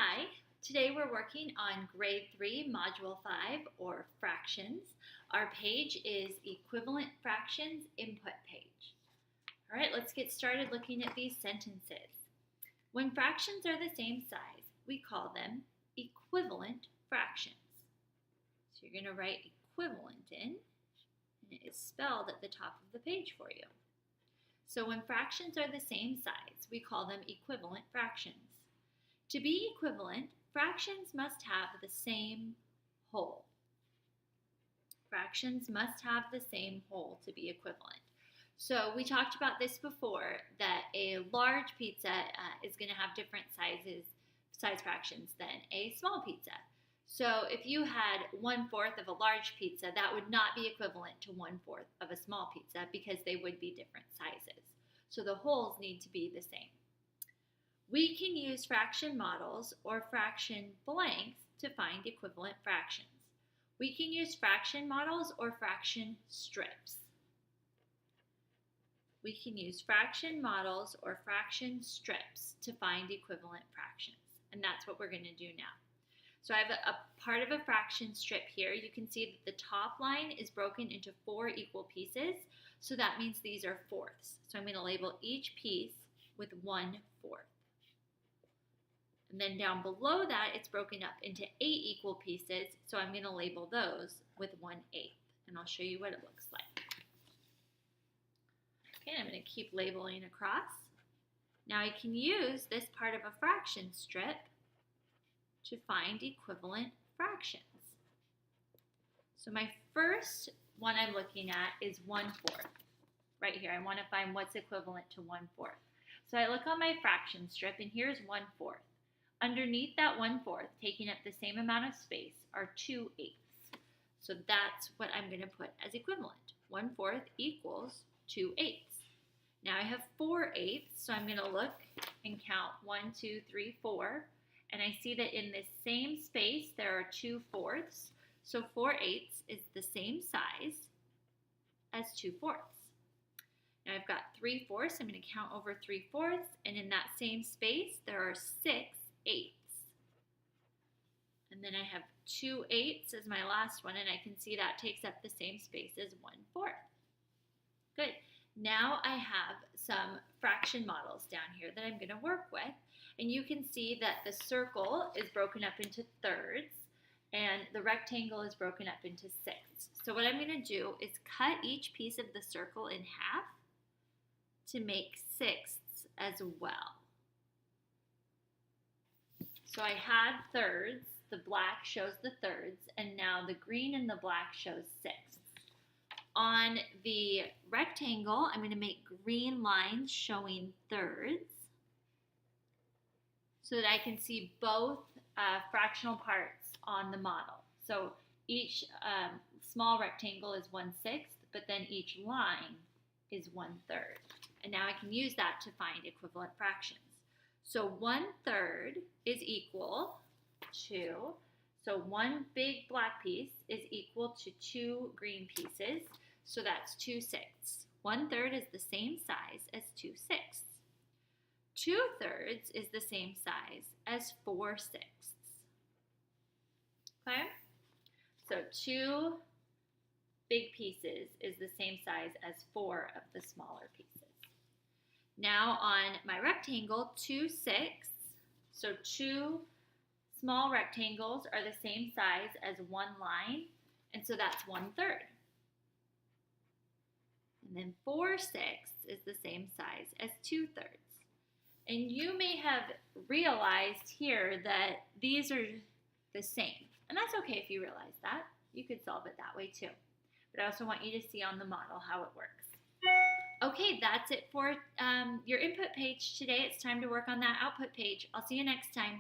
Hi, today we're working on Grade 3, Module 5, or Fractions. Our page is Equivalent Fractions Input page. All right, let's get started looking at these sentences. When fractions are the same size, we call them equivalent fractions. So you're going to write equivalent in, and it is spelled at the top of the page for you. So when fractions are the same size, we call them equivalent fractions. To be equivalent, fractions must have the same whole. Fractions must have the same whole to be equivalent. So we talked about this before, that a large pizza is going to have different size fractions than a small pizza. So if you had 1/4 of a large pizza, that would not be equivalent to 1/4 of a small pizza because they would be different sizes. So the wholes need to be the same. We can use fraction models or fraction blanks to find equivalent fractions. We can use fraction models or fraction strips. We can use fraction models or fraction strips to find equivalent fractions. And that's what we're going to do now. So I have a part of a fraction strip here. You can see that the top line is broken into 4 equal pieces. So that means these are fourths. So I'm going to label each piece with 1/4. And then down below that, it's broken up into 8 equal pieces, so I'm going to label those with 1/8. And I'll show you what it looks like. Okay, I'm going to keep labeling across. Now I can use this part of a fraction strip to find equivalent fractions. So my first one I'm looking at is 1/4. Right here, I want to find what's equivalent to 1/4. So I look on my fraction strip, and here's 1/4. Underneath that 1/4, taking up the same amount of space, are 2/8. So that's what I'm going to put as equivalent. 1/4 equals 2/8. Now I have 4/8, so I'm going to look and count 1, 2, 3, 4. And I see that in this same space, there are 2/4. So 4/8 is the same size as 2/4. Now I've got 3/4. I'm going to count over 3/4. And in that same space, there are 6/8. And then I have 2/8 as my last one, and I can see that takes up the same space as 1/4. Good. Now I have some fraction models down here that I'm going to work with, and you can see that the circle is broken up into thirds, and the rectangle is broken up into sixths. So what I'm going to do is cut each piece of the circle in half to make sixths as well. So I had thirds, the black shows the thirds, and now the green and the black shows sixths. On the rectangle, I'm going to make green lines showing thirds so that I can see both fractional parts on the model. So each small rectangle is 1/6, but then each line is 1/3. And now I can use that to find equivalent fractions. So 1/3 is equal to, so one big black piece is equal to 2 green pieces, so that's 2/6. 1/3 is the same size as 2/6. 2/3 is the same size as 4/6. Okay? So 2 big pieces is the same size as 4 of the smaller pieces. Now on my rectangle, 2/6, so 2 small rectangles are the same size as 1 line, and so that's 1/3. And then 4/6 is the same size as 2/3. And you may have realized here that these are the same. And that's okay if you realize that. You could solve it that way too. But I also want you to see on the model how it works. Okay, that's it for your input page today. It's time to work on that output page. I'll see you next time.